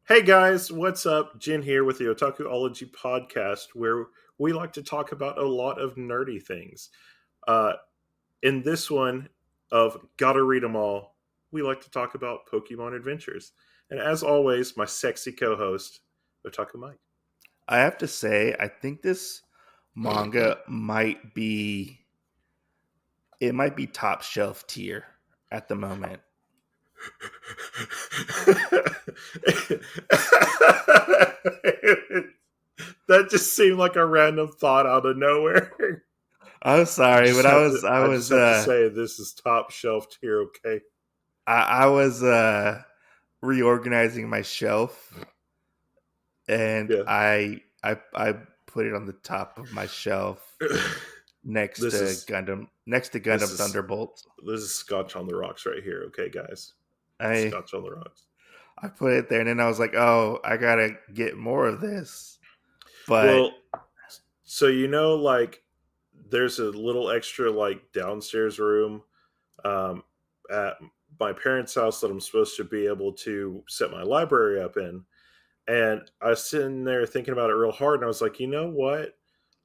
Hey guys, what's up? Jin here with the Otakuology podcast, where we like to talk about a lot of nerdy things. Uh, in this one of Gotta Read 'em All, we like to talk about Pokemon Adventures. And as always, my sexy co host, Otaku Mike. I have to say, I think this manga might be top shelf tier at the moment. That just seemed like a random thought out of nowhere. I'm sorry, but I just have to say this is top shelf tier, okay? I was reorganizing my shelf, and Yeah. I put it on the top of my shelf next This to is Gundam Thunderbolt. this is Scotch on the rocks right here, okay, guys? I Scotch on the rocks. I put it there, and then I was like, oh, I gotta get more of this. But Well, so like there's a little extra like downstairs room at my parents' house that I'm supposed to be able to set my library up in. And I was sitting there thinking about it real hard, and I was like, you know what?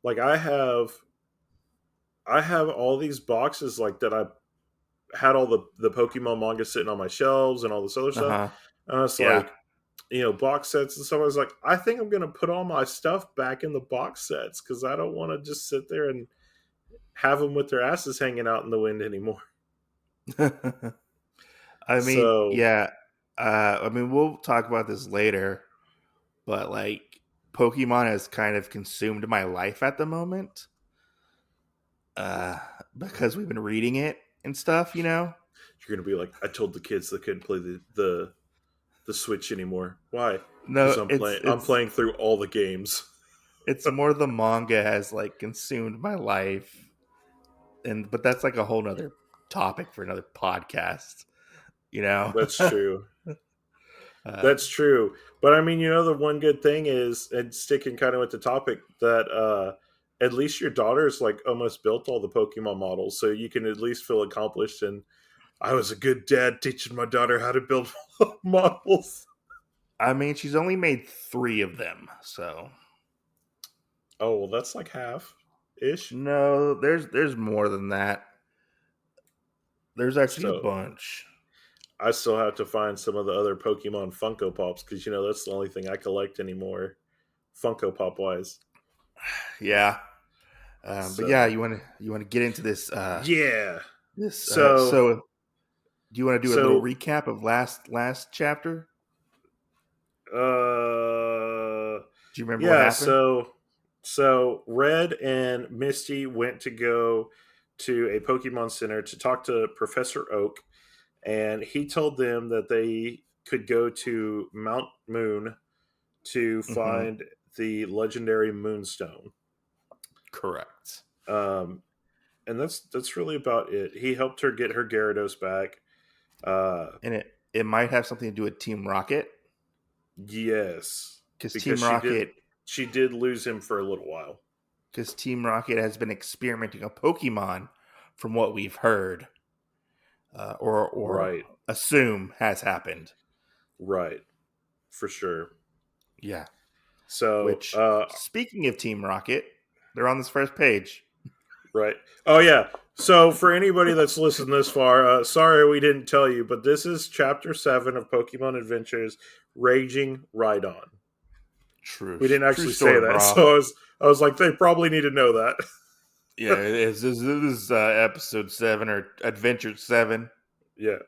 Like I have all these boxes like that I had all the Pokemon manga sitting on my shelves and all this other stuff. And I was yeah. like, box sets and stuff. I was like, I think I'm gonna put all my stuff back in the box sets because I don't want to just sit there and have them with their asses hanging out in the wind anymore. I mean, So yeah. We'll talk about this later, but like, Pokemon has kind of consumed my life at the moment, uh, because we've been reading it and stuff. you're gonna be like, I told the kids they couldn't play the Switch anymore. Why? No, Because I'm playing through all the games. it's more the manga has like consumed my life, but that's like a whole nother topic for another podcast. You know, That's true. uh, That's true. But I mean, the one good thing is, and sticking kind of with the topic, that at least your daughter's like almost built all the Pokemon models, so you can at least feel accomplished. And I was a good dad teaching my daughter how to build models. I mean, she's only made 3 of them, so Oh, well, that's like half ish. no, there's more than that. There's actually a So bunch. I still have to find some of the other Pokemon Funko Pops because that's the only thing I collect anymore, Funko Pop wise. Yeah. But yeah, So you want to get into this yeah. this So so do you want to do a little so recap of last chapter? Do you remember what yeah. happened? So Red and Misty went to go to a Pokemon Center to talk to Professor Oak, and he told them that they could go to Mount Moon to Mm-hmm. find the legendary Moonstone. Correct. Um, and that's really about it. He helped her get her Gyarados back. And it might have something to do with Team Rocket, Yes, because because she did lose him for a little while. Team Rocket has been experimenting on Pokemon, from what we've heard, or Right, assume has happened. right, for sure. Yeah. So, Which, speaking of Team Rocket, they're on this first page. right. Oh yeah. So for anybody that's listened this far, sorry we didn't tell you, but this is Chapter 7 of Pokemon Adventures: Raging Rhydon. We didn't True actually say story, that, bro. so I was like, they probably need to know that. Yeah, this is episode 7 or adventure 7. Yeah.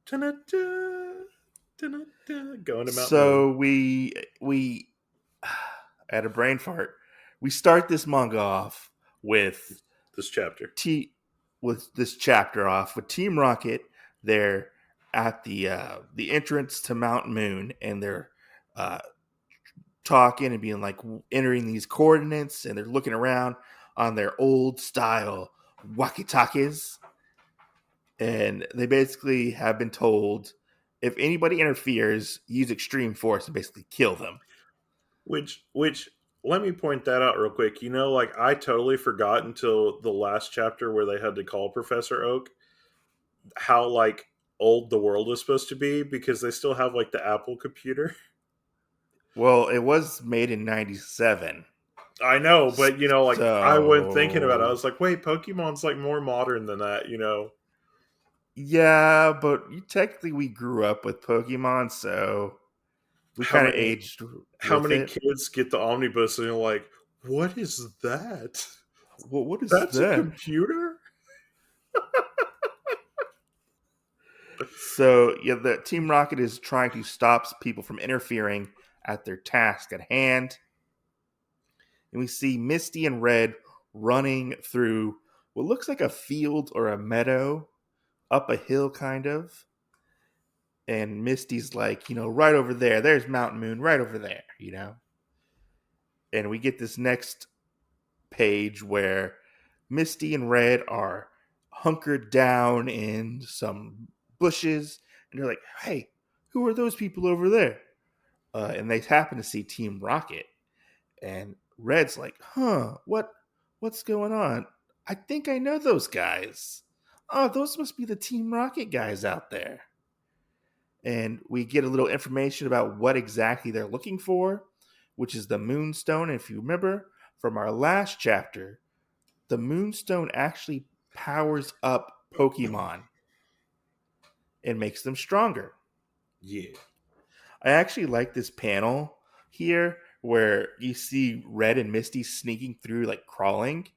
Ta-na-ta, ta-na-ta, going to Mount Moon. So we at a brain fart. We start this manga off with This chapter. T with this chapter off with Team Rocket. They're at the entrance to Mount Moon, and they're uh, talking and being like entering these coordinates, and they're looking around on their old style walkie-talkies, and they basically have been told, if anybody interferes, use extreme force and basically kill them. Which let me point that out real quick. Like I totally forgot until the last chapter where they had to call Professor Oak how like old the world is supposed to be because they still have like the Apple computer. Well, it was made in '97. I know, but like I went thinking about it. I So was like, wait, Pokemon's like more modern than that. yeah, but technically we grew up with Pokemon, so we How kind of many aged how with many it. kids get the omnibus and you're like, what is that? Well, what is That's a that? computer? So yeah, the Team Rocket is trying to stop people from interfering at their task at hand, and we see Misty and Red running through what looks like a field or a meadow up a hill, kind of. And Misty's like, right over there. There's Mountain Moon right over there. And we get this next page where Misty and Red are hunkered down in some bushes, and they're like, "Hey, who are those people over there?" And they happen to see Team Rocket, and Red's like, "Huh? What's going on? I think I know those guys. Oh, those must be the Team Rocket guys out there." And we get a little information about what exactly they're looking for, which is the Moonstone. And if you remember from our last chapter, the Moonstone actually powers up Pokemon and makes them stronger. Yeah. I actually like this panel here where you see Red and Misty sneaking through, like crawling,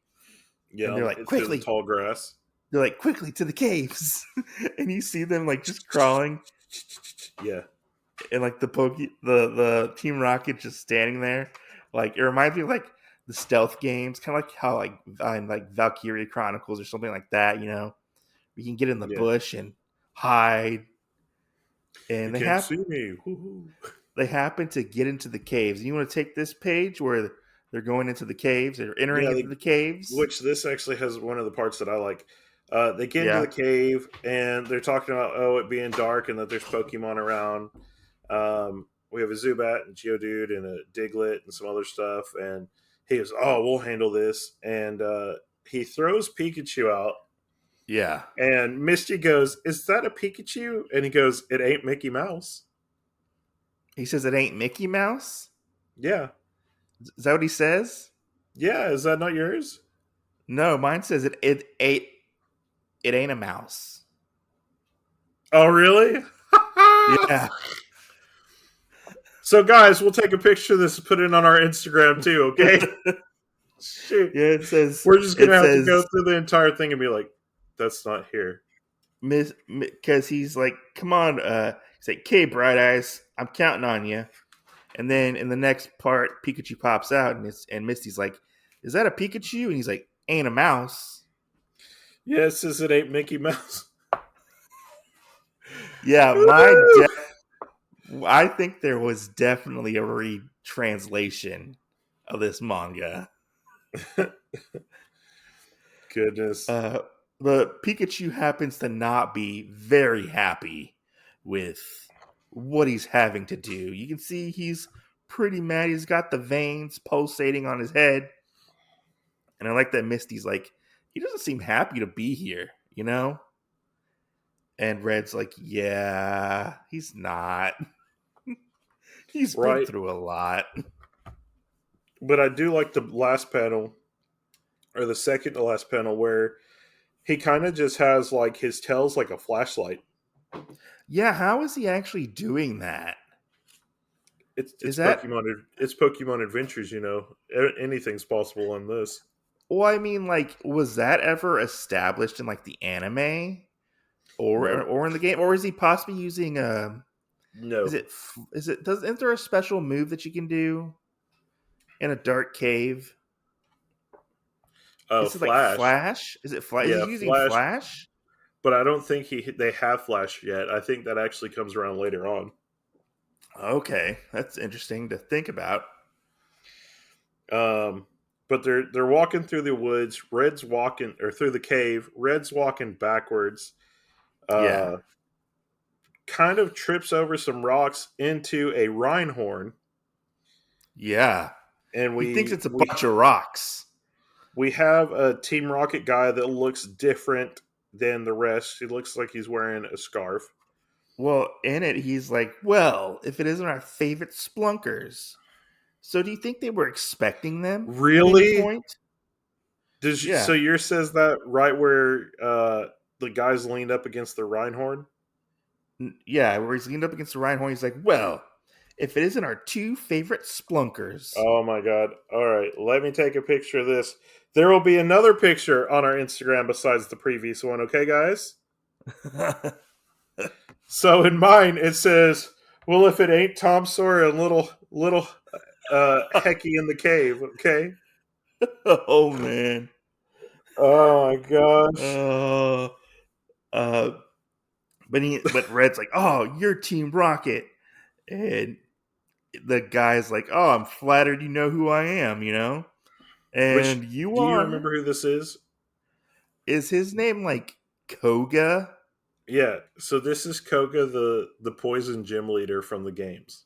and Yeah, they're like, it's through the quickly, tall grass. they're like, quickly to the caves. And you see them like just crawling, Yeah. and like the Team Rocket just standing there. Like it reminds me of like the stealth games, kind of like how like in like Valkyria Chronicles or something like that. You can get in the Yeah. bush and hide, You and can't see me. Woo-hoo. they happen to get into the caves. And you want to take this page where they're going into the caves, they're entering Yeah, into the caves. which this actually has one of the parts that I like. They get into the Yeah, cave and they're talking about it being dark and that there's Pokemon around. We have a Zubat and Geodude and a Diglett and some other stuff. And he goes, "Oh, we'll handle this." And he throws Pikachu out. yeah. And Misty goes, "Is that a Pikachu?" And he goes, "It ain't Mickey Mouse." He says it ain't Mickey Mouse. Yeah. Is that what he says? Yeah. Is that not yours? No, mine says it ain't a mouse. Oh, really? Yeah, So, guys, we'll take a picture of this and put it on our Instagram too, okay? Shoot. yeah. It says We're just going it to have to go says through the entire thing and be like, that's not here. Miss, because he's like, come on, he's like, "Okay, Bright Eyes, I'm counting on you." And then in the next part, Pikachu pops out, and Misty's like, "Is that a Pikachu?" And he's like, "Ain't a mouse." Yeah, it says it ain't Mickey Mouse. Yeah, I think there was definitely a retranslation of this manga. Goodness. Uh, but Pikachu happens to not be very happy with what he's having to do. You can see he's pretty mad. He's got the veins pulsating on his head. And I like that Misty's like, he doesn't seem happy to be here. And Red's like, yeah, he's not. He's been Right. through a lot. But I do like the last panel, or the second to last panel, where he kind of just has like his tail's like a flashlight. Yeah, how is he actually doing that? It's Is it's that Pokemon. It's Pokemon Adventures. Anything's possible on this. well, I mean, like, was that ever established in like the anime or No, or in the game? Or is he possibly using no. isn't there a special move that you can do in a dark cave? Oh, Is it like Flash. flash? Is it flash? Is he Yeah, using Flash. flash? But I don't think they have Flash yet. I think that actually comes around later on. Okay, that's interesting to think about. Um, but they're walking through the woods. Red's walking or through the cave. Red's walking backwards. Yeah. Uh, kind of trips over some rocks into a Rhyhorn, Yeah. and He thinks we it's a we bunch of rocks. we have a Team Rocket guy that looks different than the rest. He looks like he's wearing a scarf. Well, in it, he's like, well, if it isn't our favorite splunkers. So do you think they were expecting them at any Really? point? So Yeah. yours says that right where the guys leaned up against the Rhyhorn? Yeah, where he's leaned up against the Rhydon, he's like, well, if it isn't our two favorite splunkers. Oh my god. All right, let me take a picture of this. There will be another picture on our Instagram besides the previous one, okay, guys? So in mine, it says, well, if it ain't Tom Sawyer and little Hecky in the cave, okay? Oh, man. Oh my gosh. Uh, uh, but Red's like, oh, you're Team Rocket. And the guy's like, oh, I'm flattered you know who I am, you know? Which, And you do you are. remember who this is? Is his name like Koga? Yeah, so this is Koga, the poison gym leader from the games.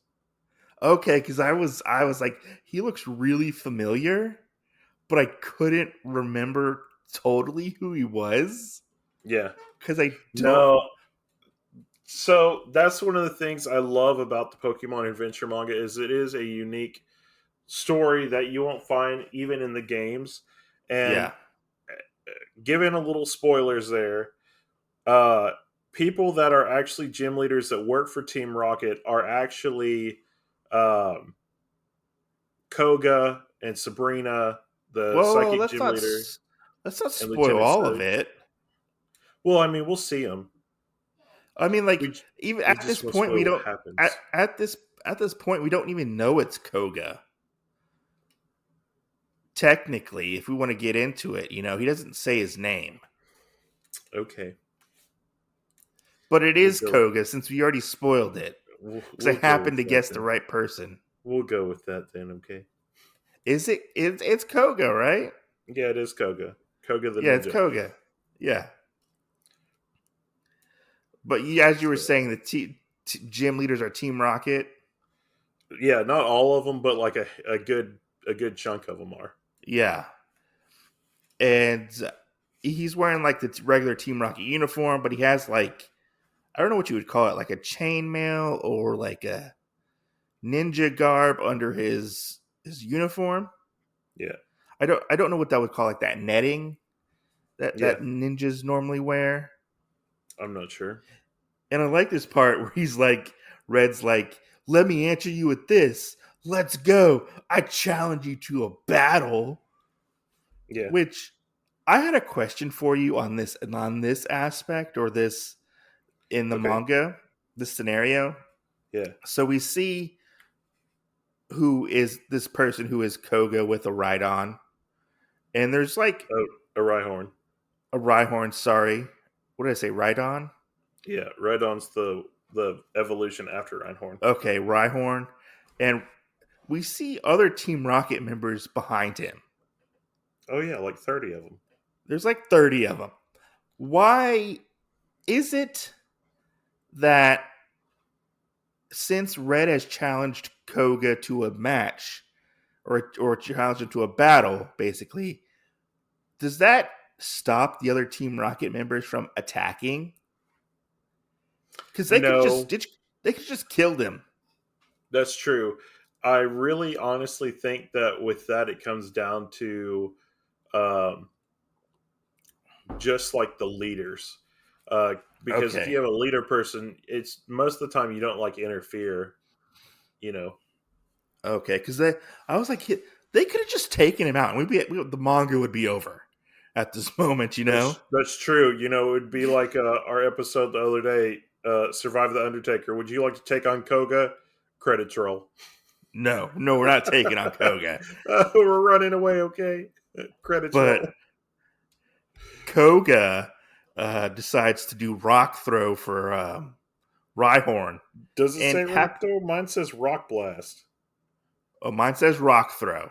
Okay, because I was like, he looks really familiar, but I couldn't remember totally who he was Yeah. because I don't. No. So that's one of the things I love about the Pokemon Adventure manga is it is a unique story that you won't find even in the games. And Yeah. given a little spoilers there, uh, people that are actually gym leaders that work for Team Rocket are actually um, Koga and Sabrina, the Well, psychic gym leader, let's not and spoil Lieutenant all of Surge. it. Well, I mean, we'll see them. I mean, like We even we at this just won't point, we spoil what don't happens. at this point we don't even know it's Koga. Technically, if we want to get into it, he doesn't say his name, Okay, but it we'll is go. Koga since we already spoiled it because I We'll go happened with to that guess the then. right person. We'll go with that then. Okay. Is it? It's Koga, right? Yeah, it is Koga. Koga the Yeah, it's ninja. Koga. Yeah, but as you were So, saying, the gym leaders are Team Rocket. yeah, not all of them, but like a good chunk of them are. Yeah, and he's wearing like the regular Team Rocket uniform, but he has like I don't know what you would call it, like a chainmail or like a ninja garb under his uniform. Yeah, I don't know what that would call, like that netting yeah. that ninjas normally wear. I'm not sure. And I like this part where he's like, Red's like, let me answer you with this. Let's go. I challenge you to a battle. Yeah. Which I had a question for you on this aspect or this in the Okay. manga, this scenario. Yeah. So we see who is this person who is Koga with a Rhydon. And there's like Oh, a Rhyhorn. a Rhyhorn, sorry. What did I say? Rhydon? Yeah, Rhydon's the evolution after Rhyhorn. Okay, Rhyhorn. And we see other Team Rocket members behind him. Oh yeah, like 30 of them. There's like 30 of them. Why is it that since Red has challenged Koga to a match or challenged him to a battle, basically, does that stop the other Team Rocket members from attacking? Because No, they could just killed him. that's true. I really honestly think that with that it comes down to um, just like the leaders. Because if you Okay. have a leader person, it's most of the time you don't like interfere, you know. Okay, because I was like, they could have just taken him out, and the manga would be over at this moment, you know. That's true. You know, it would be like our episode the other day, Survive the Undertaker. Would you like to take on Koga? Credits roll. No, no, we're not taking on Koga, We're running away, okay? Credits but roll. Koga decides to do rock throw for Rhyhorn, Does it and say rock throw? Mine says rock blast. oh, mine says rock throw.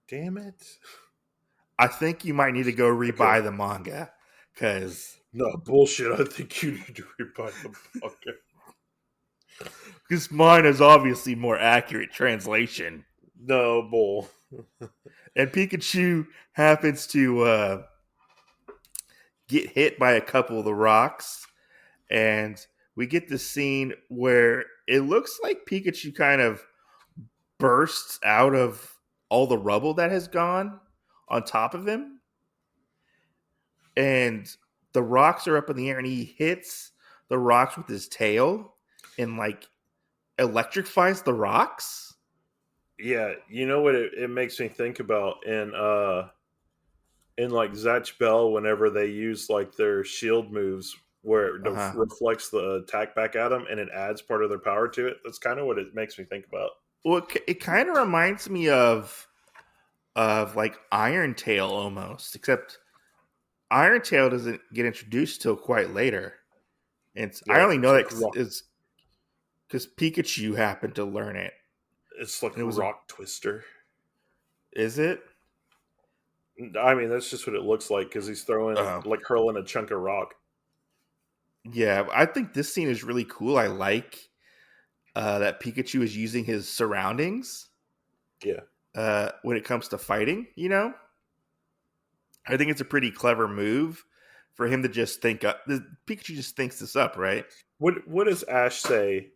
Damn it. I think you might need to go Okay. rebuy the manga because No, bullshit. I think you need to rebuy the book. mine is obviously more accurate translation. No, bull. And Pikachu happens to get hit by a couple of the rocks, and we get the scene where it looks like Pikachu kind of bursts out of all the rubble that has gone on top of him, and the rocks are up in the air, and he hits the rocks with his tail and like electrifies the rocks. Yeah, you know what it makes me think about in like Zatch Bell whenever they use like their shield moves where it Uh-huh. reflects the attack back at them and it adds part of their power to it. That's kind of what it makes me think about. Well, it kind of reminds me of like Iron Tail almost, except Iron Tail doesn't get introduced till quite later. I Yeah, only know it's like that rock. it's because Pikachu happened to learn it, It's like and it was a. rock twister. Is it? I mean, that's just what it looks like because he's throwing Uh, like hurling a chunk of rock. yeah, I think this scene is really cool. I like that Pikachu is using his surroundings Yeah. when it comes to fighting. I think it's a pretty clever move for him to just think up. Pikachu just thinks this up, right? What does Ash say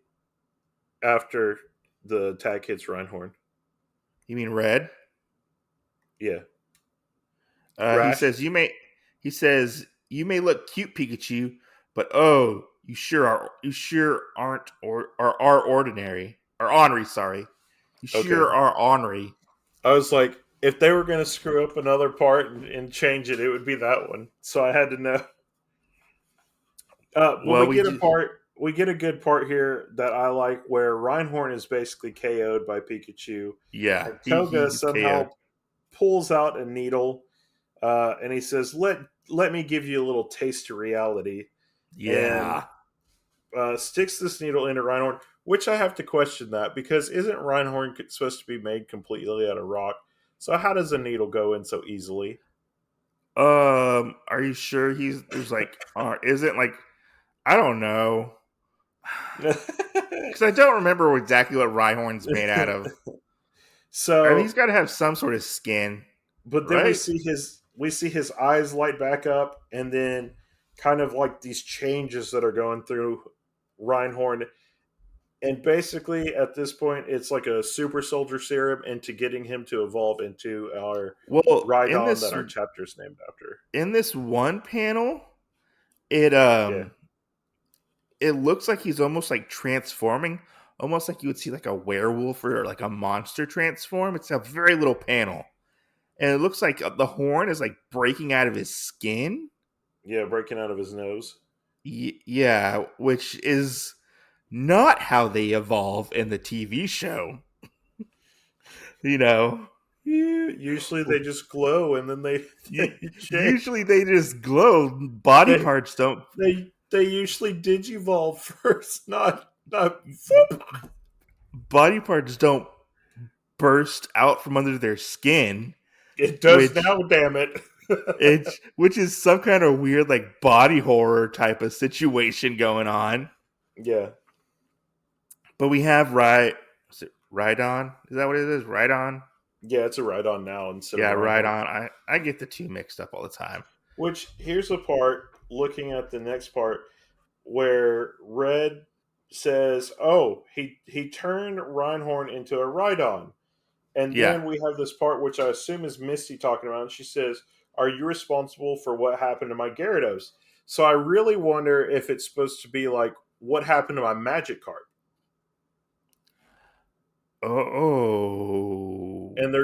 after the attack hits Rhyhorn? You mean Red? Yeah. He Rash. says He says you may look cute, Pikachu, but oh, you sure aren't or are ordinary or ornery. Sorry, you Okay. sure are ornery. I was like, if they were going to screw up another part and change it, it would be that one. So I had to know. But Well, we we get a do. part. We get a good part here that I like, where Rhyhorn is basically KO'd by Pikachu, Yeah, and he Koga gets KO'd. somehow pulls out a needle, and he says, "Let me give you a little taste of reality," and Yeah. sticks this needle into Rhyhorn. Which I have to question that because isn't Rhyhorn supposed to be made completely out of rock? So how does a needle go in so easily? Are you sure there's like isn't like I don't know because I don't remember exactly what Rhyhorn's made out of. I mean, he's So, got to have some sort of skin, but then right? we see his eyes light back up, and then kind of like these changes that are going through Reinhorn. And basically, at this point, it's like a super soldier serum into getting him to evolve into our Well, Rhydon that our chapter's named after. in this one panel, it Yeah, it looks like he's almost like transforming, almost like you would see like a werewolf or like a monster transform. It's a very little panel, and it looks like the horn is like breaking out of his skin. yeah, breaking out of his nose. Yeah, which is not how they evolve in the TV show. You know, Yeah, usually they just glow and then they they change. usually they just glow. Body They parts don't. they usually digivolve first, not. Body parts don't burst out from under their skin, It does which now, damn it. which is some kind of weird like body horror type of situation going on. Yeah, But we have is it Rhydon? Is that what it is? Rhydon? yeah, it's a right on now instead of Yeah, Reinhardt. Rhydon. I get the two mixed up all the time. Which here's a part. Looking at the next part where Red says, "Oh, he turned Reinhorn into a Rhydon," and Yeah. then we have this part which I assume is Misty talking about, and she says, "Are you responsible for what happened to my Gyarados?" So I really wonder if it's supposed to be like what happened to my Magic card, Oh. and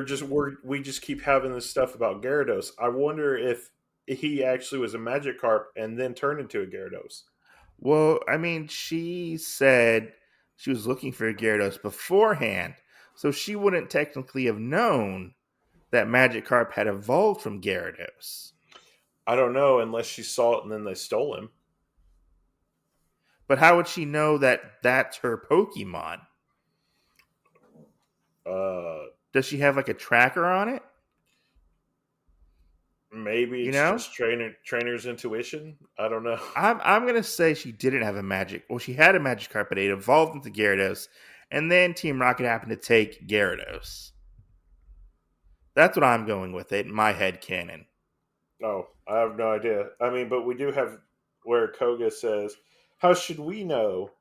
we just keep having this stuff about Gyarados. I wonder if he actually was a Magikarp and then turned into a Gyarados. Well, I mean, she said she was looking for Gyarados beforehand, so she wouldn't technically have known that Magikarp had evolved from Gyarados. I don't know unless she saw it and then they stole him. But how would she know that that's her Pokemon? Uh, Does she have like a tracker on it? Maybe You it's know? just trainer's intuition. I don't know. I'm gonna say she didn't have a magic. Well, she had a Magikarp, but it evolved into Gyarados, and then Team Rocket happened to take Gyarados. That's what I'm going with it in my head canon. No, I have no idea. I mean, but we do have where Koga says, How should we know?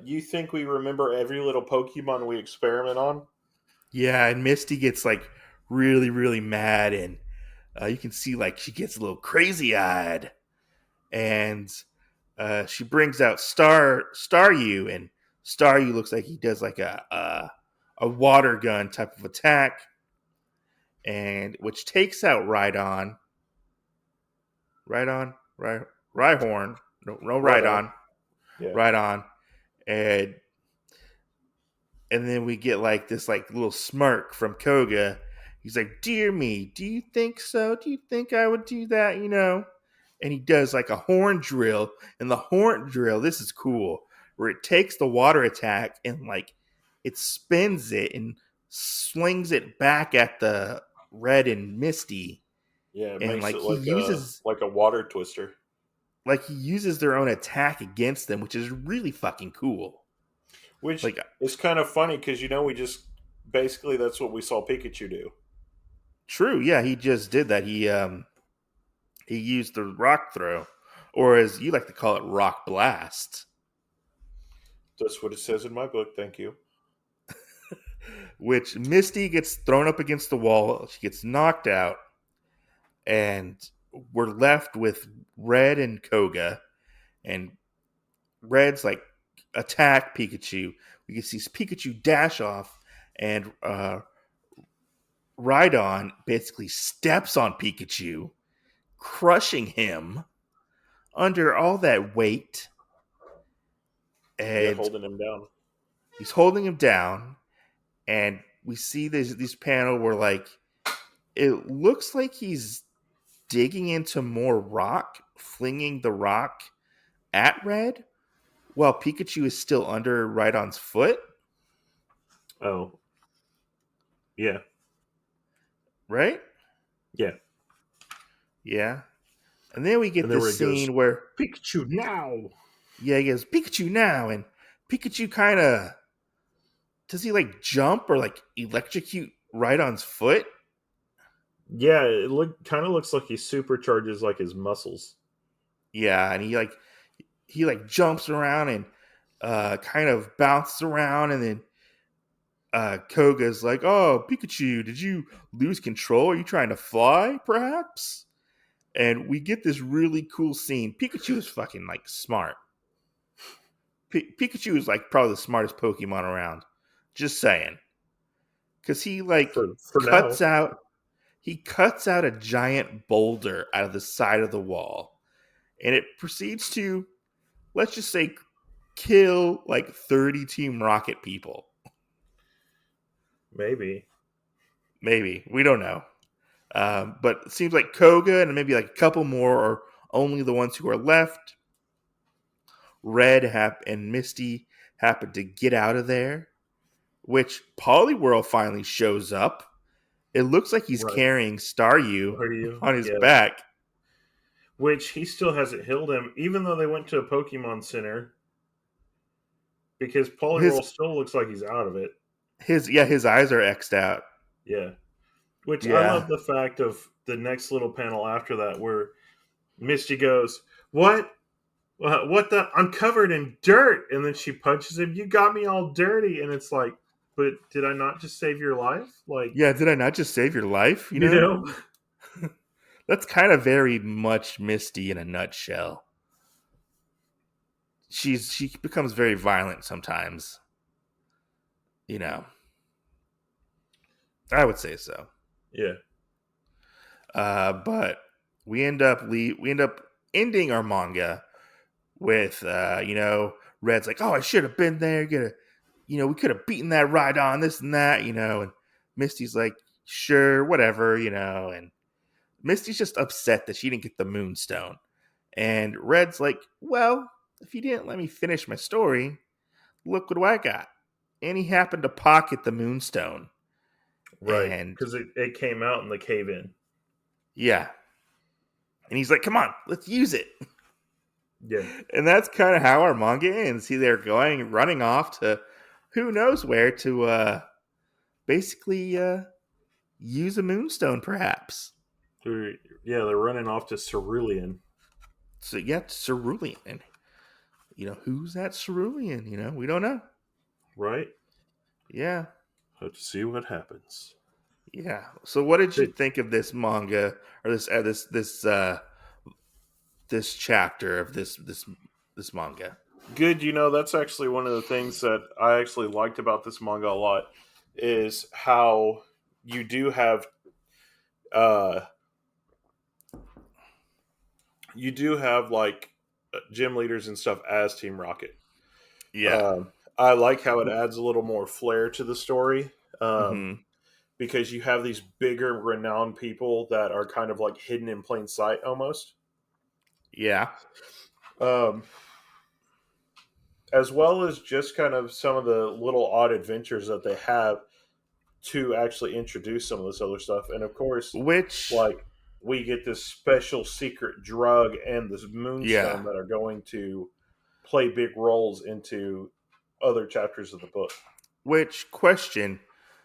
You think we remember every little Pokemon we experiment on? Yeah, and Misty gets like really, really mad, and you can see like she gets a little crazy eyed, and she brings out Staryu, and Staryu looks like he does like a water gun type of attack, and which takes out Rhydon, Rhyhorn, no Right on. Rhydon, Yeah. Rhydon, and then we get like this like little smirk from Koga. He's like, "Dear me, do you think so? Do you think I would do that? You know?" And he does like a horn drill, and the horn drill, this is cool, where it takes the water attack and like it spins it and swings it back at the Red and Misty, Yeah, it and makes like it like a water twister. he uses their own attack against them, which is really fucking cool. Which Like, is kind of funny because we just basically that's what we saw Pikachu do. true, yeah, he just did that. He used the rock throw, or as you like to call it, rock blast, That's what it says in my book. Thank you. which Misty gets thrown up against the wall. She gets knocked out, and we're left with Red and Koga. And Red's like attack Pikachu. We can see Pikachu dash off, and Rhydon basically steps on Pikachu, crushing him under all that weight. Yeah, And holding him down. he's holding him down, and we see this panel where like it looks like he's digging into more rock, flinging the rock at Red, while Pikachu is still under Rhydon's foot, Oh, yeah, right? yeah. Yeah. And then we And get then where this it goes, scene where, Pikachu now. yeah, he goes, Pikachu now. And Pikachu kind of, does he like jump or like electrocute Rhydon's foot? Yeah, it kind of looks like he supercharges like his muscles. Yeah. And he like jumps around and kind of bounces around. And then Koga's like, "Oh, Pikachu, did you lose control? Are you trying to fly, perhaps?" And we get this really cool scene. Pikachu is fucking like smart. Pikachu is like probably the smartest Pokemon around. Just saying, because he like For cuts now. out he cuts out a giant boulder out of the side of the wall, and it proceeds to, let's just say, kill like 30 Team Rocket people. Maybe. Maybe, we don't know. But it seems like Koga and maybe like a couple more are only the ones who are left. And Misty happen to get out of there, which Poliwhirl finally shows up. It looks like he's Right. carrying Staryu Are you? on his Yeah. back. Which he still hasn't healed him, even though they went to a Pokemon Center, because His Poliwhirl still looks like he's out of it. his eyes are X'd out. Yeah. Which I Yeah. love the fact of the next little panel after that where Misty goes, "What? What the? I'm covered in dirt." And then she punches him. "You got me all dirty." And it's like, but did I not just save your life? Like, Yeah, did I not just save your life, you you know? know? That's kind of very much Misty in a nutshell. She becomes very violent sometimes, you know. I would say so. Yeah. But we end up ending our manga with Red's like, "Oh, I should have been there. We could have beaten that Rhydon, this and that, and Misty's like, "Sure, whatever, and Misty's just upset that she didn't get the Moonstone. And Red's like, "Well, if you didn't let me finish my story, look what I got." And he happened to pocket the Moonstone. Right. And Because it came out in the cave in. yeah. And he's like, "Come on, let's use it." Yeah. And that's kind of how our manga ends. See, they're running off to who knows where to basically use a moonstone, perhaps. Yeah, they're running off to Cerulean. So, yeah, Cerulean. who's that cerulean? We don't know. Right? Yeah. Have to see what happens. Yeah. So what did you Good. think of this manga or this chapter of this manga? Good. That's actually one of the things that I actually liked about this manga a lot is how you do have uh like gym leaders and stuff as Team Rocket. Yeah. Um, I like how it adds a little more flair to the story Mhm. because you have these bigger, renowned people that are kind of like hidden in plain sight almost, Yeah. um, as well as just kind of some of the little odd adventures that they have to actually introduce some of this other stuff. And of course, Which like we get this special secret drug and this moonstone yeah. that are going to play big roles into other chapters of the book. Which question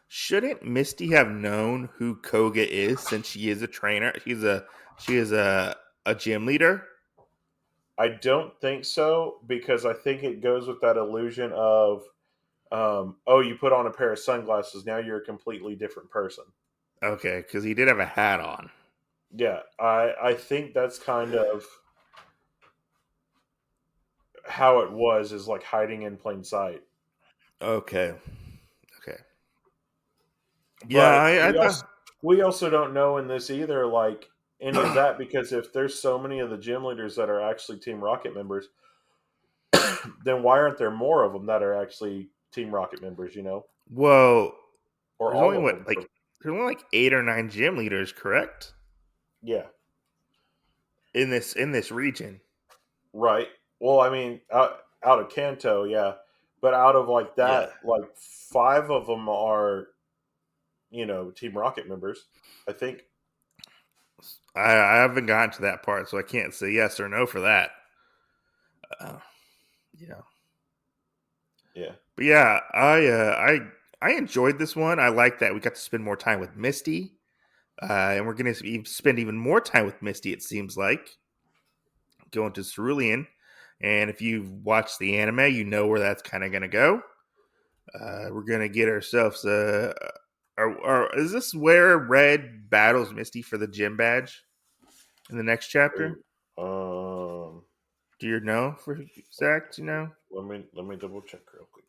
shouldn't Misty have known who Koga is since she is a trainer? She is a gym leader. I don't think so because I think it goes with that illusion of, oh, you put on a pair of sunglasses, now you're a completely different person. Okay, because he did have a hat on. Yeah, I think that's kind of how it was, is like hiding in plain sight. Okay. Okay. Yeah, But I thought we also don't know in this either, like any of that, because if there's so many of the gym leaders that are actually Team Rocket members, then why aren't there more of them that are actually Team Rocket members? well, Or there's only all of what them? like there's only like 8 or 9 gym leaders, correct? Yeah, In this region. right. Well, I mean, out of Kanto, yeah, but out of like Yeah. that, like five of them are Team Rocket members, I think. I haven't gotten to that part, so I can't say yes or no for that. Uh, yeah. Yeah, But yeah, I enjoyed this one. I like that we got to spend more time with Misty, and we're gonna spend even more time with Misty. It seems like going to Cerulean, and if you've watched the anime, you know where that's kind of gonna go. We're gonna get ourselves a. Is this where Red battles Misty for the gym badge in the next chapter? ooh, um, Do you know for exact? let me double check real quick.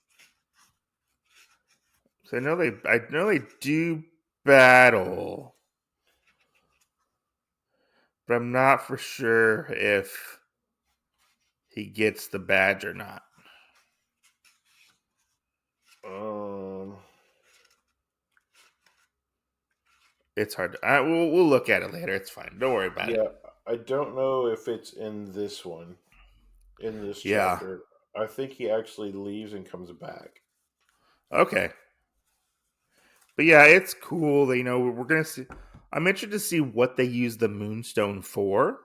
So I know they do battle, but I'm not for sure if he gets the badge or not. Um, It's hard. We'll look at it later. It's fine. Don't worry about it. yeah, I don't know if it's in this one, in this Yeah. chapter. I think he actually leaves and comes back. Okay. But yeah, it's cool. That, we're gonna see. I'm interested to see what they use the moonstone for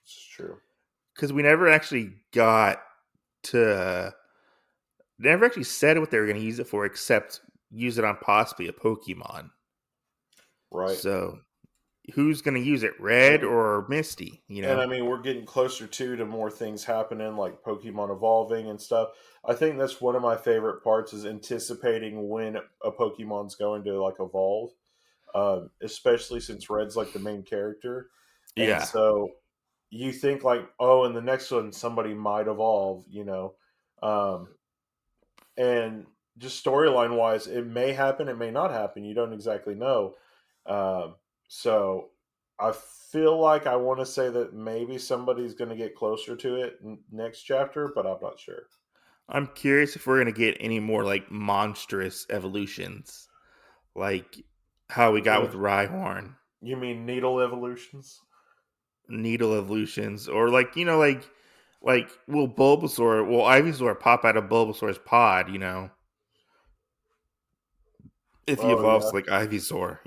It's true, because we never actually got to. They never actually said what they were going to use it for, except use it on possibly a Pokemon. right? So who's going to use it, Red And or Misty? and I mean, we're getting closer to more things happening, like Pokemon evolving and stuff. I think that's one of my favorite parts, is anticipating when a Pokemon's going to like evolve, especially since Red's like the main character, and Yeah, so you think like, oh, in the next one somebody might evolve, um, and just storyline wise, it may happen, it may not happen. You don't exactly know. So I feel like I want to say that maybe somebody's going to get closer to it next chapter, but I'm not sure. I'm curious if we're going to get any more like monstrous evolutions, like how we got with Rhyhorn, You mean needle evolutions? Needle evolutions, or like will Ivysaur pop out of Bulbasaur's pod? If he Oh evolves yeah. like Ivysaur.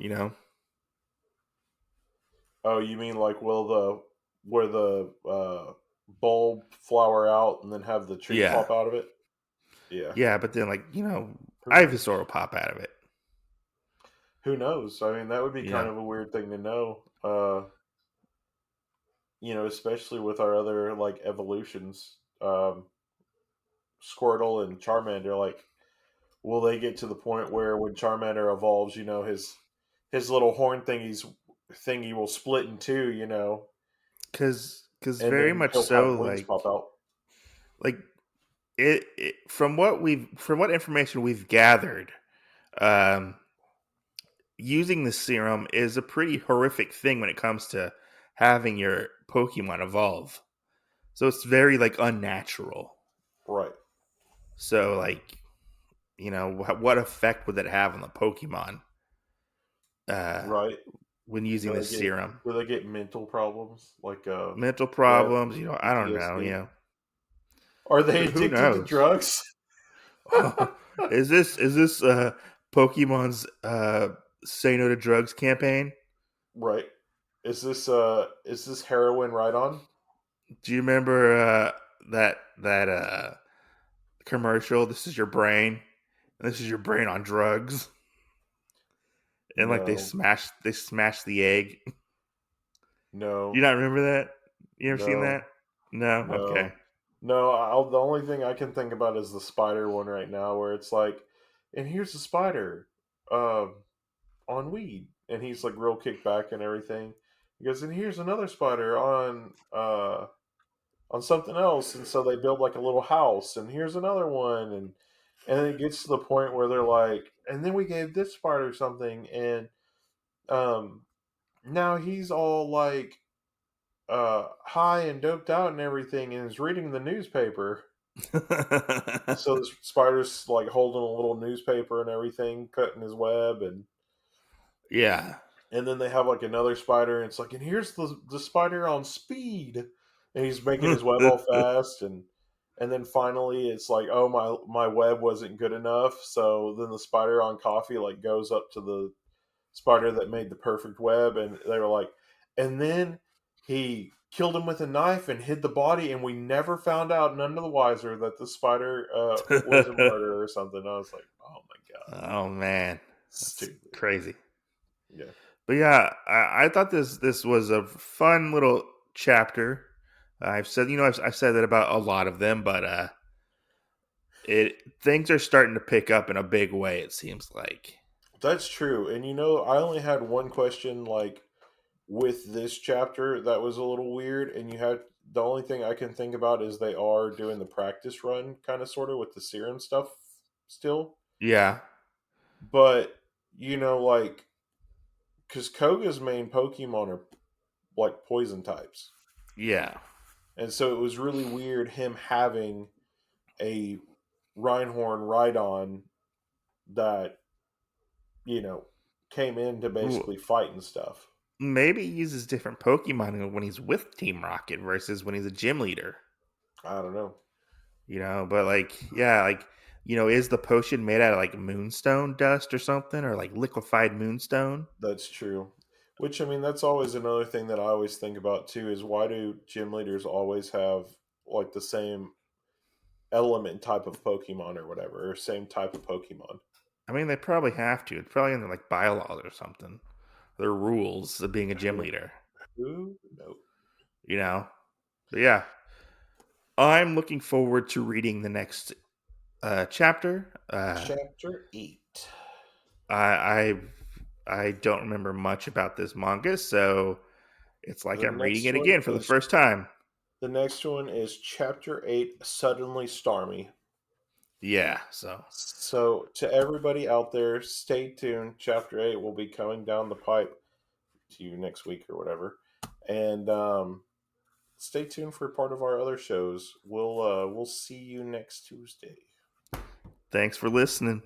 Oh, you mean like will the where the bulb flower out and then have the tree Yeah, pop out of it? Yeah. yeah, but then Who Ivysaur will knows? pop out of it. Who knows? I mean, that would be kind Yeah, of a weird thing to know. Especially with our other like evolutions. um, Squirtle and Charmander, like, will they get to the point where when Charmander evolves, his little horn thingy will split in two, Because and very then much he'll have so, wings pop out. like it from what information we've gathered, um, using the serum is a pretty horrific thing when it comes to having your Pokemon evolve. So it's very like unnatural. Right, So what effect would that have on the Pokemon uh, right. when using Do this they get serum? do they get mental problems like Mental Red problems, I don't know, PTSD? Are they who addicted to knows? drugs? Is this Pokemon's say no to drugs campaign? Right. Is this heroin right on? Do you remember that commercial? This is your brain, and this is your brain on drugs, and like No, they smash the egg. Do you no, not remember that? You ever seen no, that? No. no, Okay. no. The only thing I can think about is the spider one right now, where it's like, and here's the spider, um, on weed, and he's like real kicked back and everything. He goes, and here's another spider on something else, and so they build like a little house, and here's another one, and then it gets to the point where they're like, and then we gave this spider something, and um now he's all like high and doped out and everything, and is reading the newspaper. So the spider's like holding a little newspaper and everything, cutting his web, Yeah. and then they have like another spider, and it's like, and here's the spider on speed, and he's making his web all fast, and then finally it's like, oh, my web wasn't good enough, so then the spider on coffee like goes up to the spider that made the perfect web, and they were like, and then he killed him with a knife and hid the body, and we never found out, none of the wiser, that the spider was a murderer or something. I was like, oh my god, Oh man, that's stupid. crazy. Yeah, But yeah, I thought this was a fun little chapter. I've said that about a lot of them, but it things are starting to pick up in a big way. It seems like. that's true. And I only had one question, like, with this chapter that was a little weird, and the only thing I can think about is they are doing the practice run kind of sort of with the serum stuff still. Yeah, But like, because Koga's main Pokemon are like poison types, yeah. and so it was really weird him having a Rhyhorn Rhydon that you know came in to Ooh, basically fight and stuff. maybe he uses different Pokemon when he's with Team Rocket versus when he's a gym leader. I don't know. But is the potion made out of like moonstone dust or something, or like liquefied moonstone? That's true. Which, I mean, that's always another thing that I always think about too, is why do gym leaders always have like the same element type of Pokemon or whatever, or same type of Pokemon? I mean, they probably have to. It's probably in their like bylaws or something. Their rules of being a gym Who, leader. who? No. You know. But yeah, I'm looking forward to reading the next chapter. Chapter 8. I I don't remember much about this manga, so it's like The I'm reading next it one again for the is first time. Chapter 8, Suddenly Starmie. Yeah, so So, to everybody out there, stay tuned. Chapter 8 will be coming down the pipe to you next week or whatever. And stay tuned for part of our other shows. We'll see you next Tuesday. thanks for listening.